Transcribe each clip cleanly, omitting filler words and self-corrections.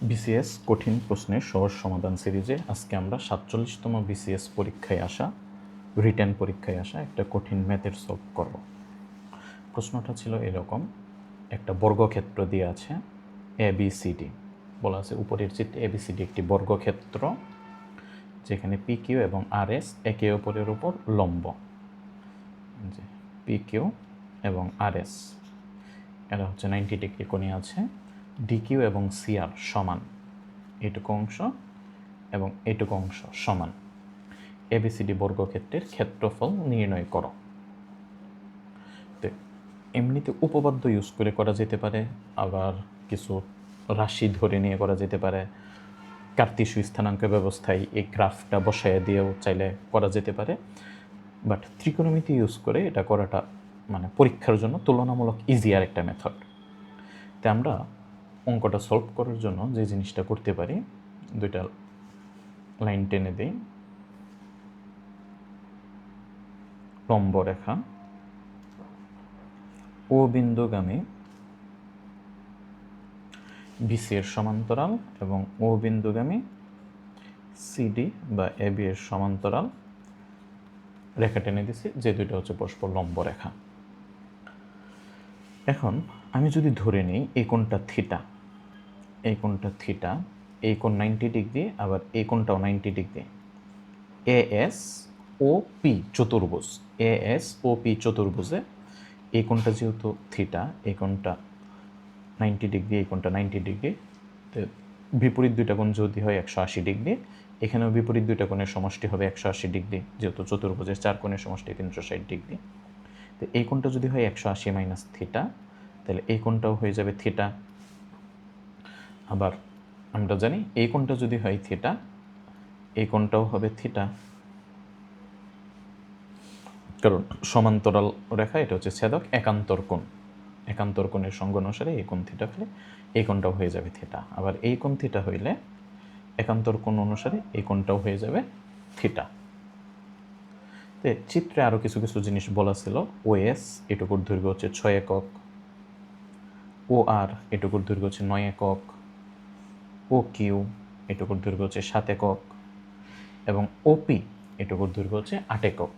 BCS কঠিন প্রশ্নের সহজ সমাধান সিরিজে আজকে আমরা 47তম বিসিএস পরীক্ষায় আসা রিটেন পরীক্ষায় আসা একটা কঠিন ম্যাথের সলভ করব। প্রশ্নটা ছিল এরকম, একটা বর্গক্ষেত্র দিয়ে আছে এবিসিডি, বলা আছে উপরের চিত্রে এবিসিডি একটি বর্গক্ষেত্র যেখানে পিকিউ এবং আরএস একে অপরের উপর লম্ব, যে পিকিউ এবং আরএস এরা হচ্ছে 90 ডিগ্রি কোণে আছে, ডিকিউ এবং সিআর সমান, এইটুকু অংশ এবং এইটুকু অংশ সমান। এবিসিডি বর্গক্ষেত্রের ক্ষেত্রফল নির্ণয় করো। তো এমনিতে উপপাদ্য ইউজ করে করা যেতে পারে, আবার কিছু রাশি ধরে নিয়ে করা যেতে পারে, কার্তেশীয় স্থানাঙ্ক ব্যবস্থায় এই গ্রাফটা বসায় দিয়েও চাইলে করা যেতে পারে, বাট ত্রিকোণমিতি ইউজ করে এটা করাটা মানে পরীক্ষার জন্য তুলনামূলক ইজিয়ার একটা মেথড। তো আমরা অঙ্কটা সলভ করার জন্য যে জিনিসটা করতে পারি, দুইটা লাইন টেনে দিই, লম্ব রেখা ও বিন্দুগামী বিসি এর সমান্তরাল এবং ও বিন্দুগামী সিডি বা এবি এর সমান্তরাল রেখা টেনে দিছি, যে দুইটা হচ্ছে পরস্পর লম্ব রেখা। এখন আমি যদি ধরে নিই এই কোণটা থিটা, এই কোণটা থিটা, এই কোণ 90 ডিগ্রি, আবার এই কোণটাও 90 ডিগ্রি, এএস ও পি চতুর্ভুজ, এএস ও পি চতুর্ভুজে এই কোণটা যেহেতু থিটা, এই কোণটা 90 ডিগ্রি, এই কোণটা 90 ডিগ্রি, তো বিপরীত দুইটা কোণ যদি হয় 180 ডিগ্রি, এখানেও বিপরীত দুইটা কোণের সমষ্টি হবে 180 ডিগ্রি, যেহেতু চতুর্ভুজের 4 কোণের সমষ্টি 360 ডিগ্রি। তো এই কোণটা যদি হয় 180 মাইনাস থিটা, তাহলে এই কোণটাও হয়ে যাবে থিটা। আবার আমরা জানি এই কোণটা যদি হয় থিটা, এই কোণটাও হবে থিটা, কারণ সমান্তরাল রেখা এটা হচ্ছে ছেদক, একান্তর কোণ, একান্তর কোণের সঙ্গ অনুসারে এই কোণ থিটা হলে এই কোণটাও হয়ে যাবে থিটা। আবার এই কোণ থিটা হইলে একান্তর কোণ অনুসারে এই কোণটাও হয়ে যাবে থিটা। তো চিত্রে আরও কিছু কিছু জিনিস বলা ছিল। ওএস এটুকুর দৈর্ঘ্য হচ্ছে 6 একক, ও আর এটুকুর দৈর্ঘ্য হচ্ছে 9 একক, ও কিউ এটুকুর দৈর্ঘ্য হচ্ছে 7 একক এবং ওপি এটুকুর দৈর্ঘ্য হচ্ছে 8 একক।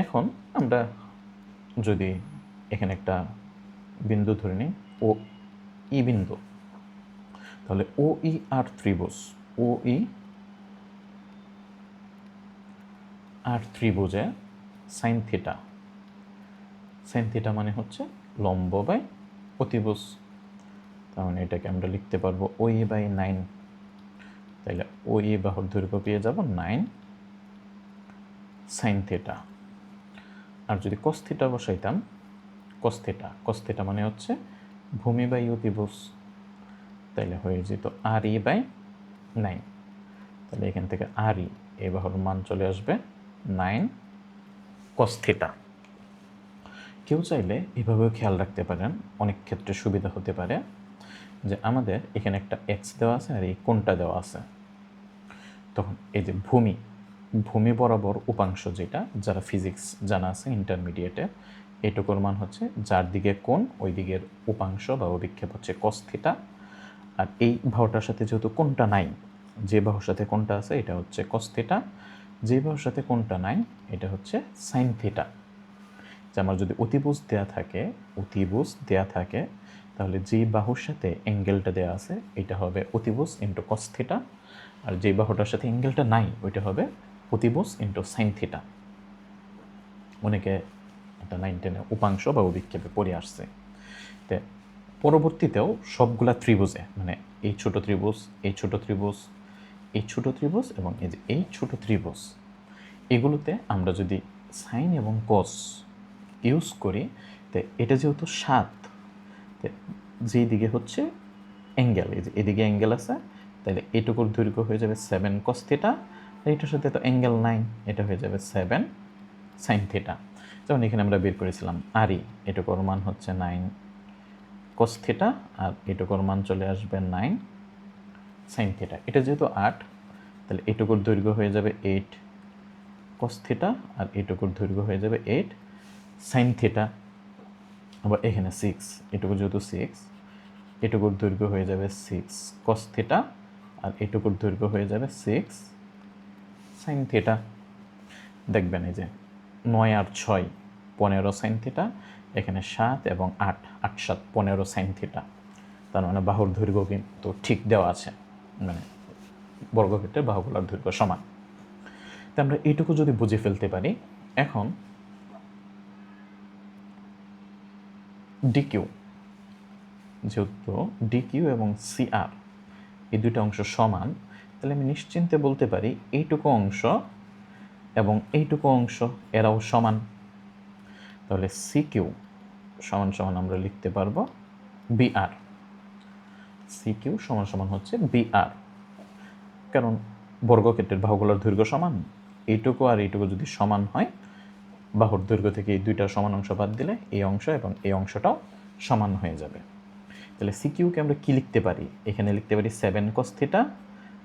এখন আমরা যদি এখানে একটা বিন্দু ধরে নিই ও ই বিন্দু, তাহলে ও ই আর ত্রিভুজ, ও ই আর ত্রিভুজে সাইন থিটা, সাইন থিটা মানে হচ্ছে লম্ব বাই অতিভুজ, তার মানে এটাকে আমরা লিখতে পারবো ও ই বাই 9, তাহলে ও ই বাহুর দৈর্ঘ্য পেয়ে যাব 9 সাইন থিটা। আর যদি কস থিটা বসাইতাম, কস থিটা, কস থিটা মানে হচ্ছে ভূমি বাই অতিভুজ, তাইলে হয়ে যেত আর ই বাই 9, তাহলে এখান থেকে আর ই এই বাহুর মান চলে আসবে 9 কস থিটা। কেউ চাইলে এভাবেও খেয়াল রাখতে পারেন, অনেক ক্ষেত্রে সুবিধা হতে পারে, যে আমাদের এখানে একটা এক্স দেওয়া আছে আর এই কোণটা দেওয়া আছে, তখন এই যে ভূমি, ভূমি বরাবর উপাংশ, যেটা যারা ফিজিক্স জানা আছে ইন্টারমিডিয়েটে, এটুকুর মান হচ্ছে যার দিকে কোণ ওই দিকের উপাংশ বা অভিক্ষেপ হচ্ছে কস থিটা। আর এই বাহুটার সাথে যেহেতু কোণটা নাই, যে বাহুর সাথে কোণটা আছে এটা হচ্ছে কস থিটা, যে বাহুর সাথে কোণটা নাই এটা হচ্ছে সাইন থিটা। যে আমার যদি অতিভুজ দেয়া থাকে, অতিভুজ দেয়া থাকে, তাহলে যে বাহুর সাথে অ্যাঙ্গেলটা দেওয়া আছে এটা হবে অতিভুজ ইন্টু কস থিটা, আর যে বাহুটার সাথে অ্যাঙ্গেলটা নাই ওইটা হবে অতিভুজ ইন্টু সাইন থিটা। অনেকে একটা 9-10 উপাংশ বা অভিক্ষেপে পড়ে আসছে। তো পরবর্তীতেও সবগুলা ত্রিভুজে, মানে এই ছোট ত্রিভুজ, এই ছোট ত্রিভুজ, এই ছোট ত্রিভুজ এবং এই যে এই ছোট ত্রিভুজ, এগুলোতে আমরা যদি সাইন এবং কস ইউজ করি, তো এটা যেহেতু 7, যেই দিকে হচ্ছে অ্যাঙ্গেল, এই যে এদিকে অ্যাঙ্গেল আছে, তাহলে এটুকুর দৈর্ঘ্য হয়ে যাবে 7 কস থিটা, এইটার সাথে তো অ্যাঙ্গেল 9, এটা হয়ে যাবে 7 সাইন থিটা। যেমন এখানে আমরা বের করেছিলাম আর ই, এটুকুর মান হচ্ছে 9 কস থিটা, আর এটুকুর মান চলে আসবে 9 সাইন থিটা। এটা যেহেতু 8, তাহলে এটুকুর দৈর্ঘ্য হয়ে যাবে 8 কস থিটা, আর এটুকুর দৈর্ঘ্য হয়ে যাবে 8 সাইন থিটা। আবার এখানে 6, এটুকু যেহেতু 6, এটুকুর দৈর্ঘ্য হয়ে যাবে 6 cos থিটা, আর এটুকুর দৈর্ঘ্য হয়ে যাবে 6 sin থিটা। দেখবেন এই যে 9 আর 6 15 sin থিটা, এখানে 7 এবং 8 8 7 15 sin থিটা। তার মানে বাহুর দৈর্ঘ্য কিন্তু ঠিক দেওয়া আছে, মানে বর্গক্ষেত্রের বাহুগুলোর দৈর্ঘ্য সমান। তো আমরা এইটুকু যদি বুঝে ফেলতে পারি, এখন ডিকিউ, যেহেতু ডিকিউ এবং সিআর এই দুটো অংশ সমান, তাহলে আমি নিশ্চিন্তে বলতে পারি এইটুকু অংশ এবং এইটুকু অংশ এরাও সমান। তাহলে সিকিউ সমান সমান আমরা লিখতে পারবো বিআর। সিকিউ সমান সমান হচ্ছে বিআর, কারণ বর্গক্ষেত্রের বাহুগুলোর দৈর্ঘ্য সমান। এইটুকু আর এইটুকু যদি সমান হয়, বাহুর দৈর্ঘ্য থেকে এই দুইটা সমান অংশ বাদ দিলে এই অংশ এবং এই অংশটাও সমান হয়ে যাবে। তাহলে সিকিউকে আমরা কি লিখতে পারি? এখানে লিখতে পারি 7 cos থিটা,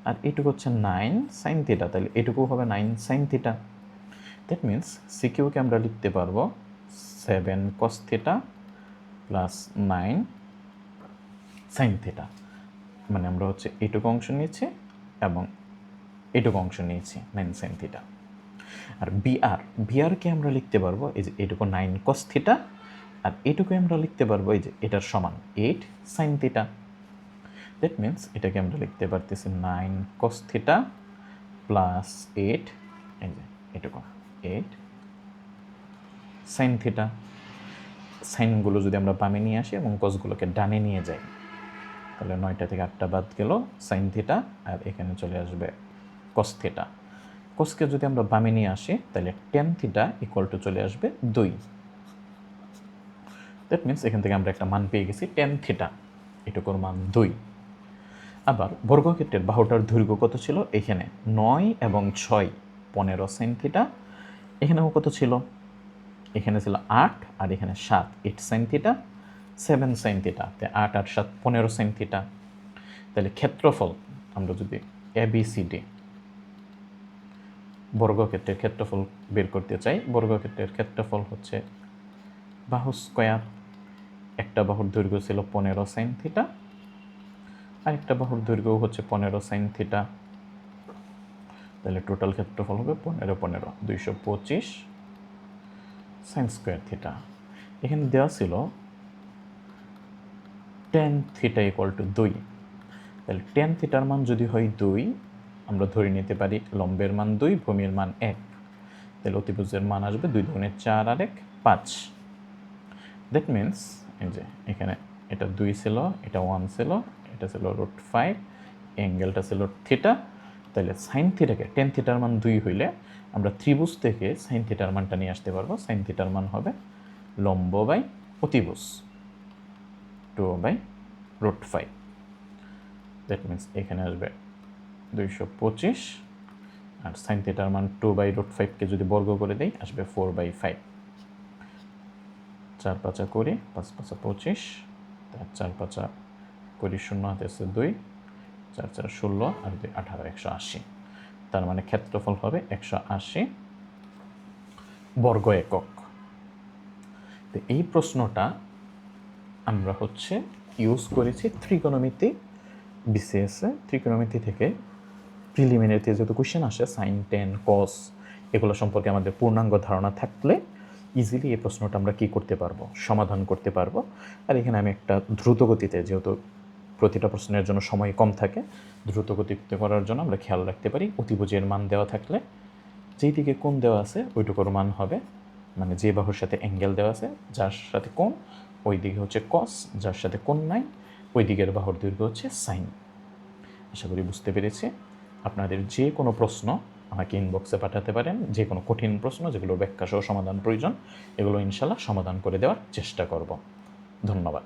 আর এটুকু হচ্ছে 9 sin থিটা, তাহলে এটুকু হবে 9 sin থিটা। দ্যাট মিন্স সিকিউকে আমরা লিখতে পারবো 7 cos theta plus 9 sin theta. মানে আমরা হচ্ছে এইটুকু অংশ নিয়েছি এবং এইটুকু অংশ নিয়েছি 9 sin থিটা। আর বিআরকে আমরা লিখতে পারবো এই যে এইটুকু 9 cos থিটা, আর এইটুকু আমরা লিখতে পারবো এই যে এটার সমান 8 sin থিটা। দ্যাট মিন্স এটাকে আমরা লিখতে পারতেছি 9 cos থিটা প্লাস 8, এই যে এটুকু 8 sin থিটা। সাইনগুলো যদি আমরা বামে নিয়ে আসি এবং কসগুলোকে ডানে নিয়ে যাই, তাহলে 9টা থেকে 8টা বাদ গেল sin থিটা, আর এখানে চলে আসবে cos থিটা। cosকে যদি আমরা বামে নিয়ে আসি, তাহলে tan থিটা ইকুয়াল টু চলে আসবে 2। দ্যাট মিন্স এখান থেকে আমরা একটা মান পেয়ে গেছি tan থিটা, এটুকুর মান 2। আবার বর্গক্ষেত্রের বাহুটার দৈর্ঘ্য কত ছিল? এখানে 9 এবং 6 15 sin থিটা, এখানেও কত ছিল? এখানে ছিল 8 আর এখানে 7 8 sin থিটা 7 sin থিটা, 8 আর 7 15 sin থিটা। তাহলে ক্ষেত্রফল আমরা যদি ABCD বর্গক্ষেত্রের ক্ষেত্রফল বের করতে চাই, বর্গক্ষেত্রের ক্ষেত্রফল হচ্ছে বাহু স্কয়ার। একটা বাহুর দৈর্ঘ্য ছিল 15 sin থিটা, আরেকটা বাহুর দৈর্ঘ্য হচ্ছে 15 sin থিটা। তাহলে টোটাল ক্ষেত্রফল হবে 15 15 225 sin স্কয়ার থিটা। এখানে দেওয়া ছিল tan থিটা ইকুয়াল টু 2। তাহলে tan থিটার মান যদি হয় 2, আমরা ধরে নিতে পারি লম্বের মান 2, ভূমির মান 1। তাহলে অতিভুজের মান আসবে 2 দুগুণে 4 আর 1 5। দ্যাট মিন্স এই যে এখানে এটা 2 ছিল, এটা 1 ছিল, এটা ছিল √5, অ্যাঙ্গেলটা ছিল থিটা। তাহলে সাইন থিটাকে tan থিটার মান 2 হইলে আমরা ত্রিভুজ থেকে সাইন থিটার মানটা নিয়ে আসতে পারবো। সাইন থিটার মান হবে লম্ব বাই অতিভুজ 2/√5। দ্যাট মিন্স এখানে আসবে 225, আর সাইন থিটার মান 2/√5কে যদি বর্গ করে দেই আসবে 4/5। 4 5 20, 5 5 25, 4 5 20, 0 হাতে আছে 2, 4 4 16 আর 2 18 180। তার মানে ক্ষেত্রফল হবে 180 বর্গ একক। তো এই প্রশ্নটা আমরা হচ্ছে ইউজ করেছি ত্রিকোণমিতি বিসিএসে। ত্রিকোণমিতি থেকে প্রিলিমিনারিতে যেহেতু কোশ্চেন আসে সাইন টেন কস এগুলো সম্পর্কে আমাদের পূর্ণাঙ্গ ধারণা থাকলে ইজিলি এই প্রশ্নটা আমরা কী করতে পারবো, সমাধান করতে পারবো। আর এখানে আমি একটা দ্রুত গতিতে, যেহেতু প্রতিটা প্রশ্নের জন্য সময় কম থাকে, দ্রুত গতিতে করার জন্য আমরা খেয়াল রাখতে পারি অতিভুজের মান দেওয়া থাকলে যেই দিকে কোণ দেওয়া আছে ওইটুকুর মান হবে, মানে যে বাহুর সাথে অ্যাঙ্গেল দেওয়া আছে যার সাথে কোণ ওই দিকে হচ্ছে কস, যার সাথে কোণ নাই ওই দিকের বাহুর দৈর্ঘ্য হচ্ছে সাইন। আশা করি বুঝতে পেরেছি। আপনাদের যে কোনো প্রশ্ন আমাকে ইনবক্সে পাঠাতে পারেন, যে কোনো কঠিন প্রশ্ন যেগুলোর ব্যাখ্যা সহ সমাধান প্রয়োজন, এগুলো ইনশাল্লাহ সমাধান করে দেওয়ার চেষ্টা করব। ধন্যবাদ।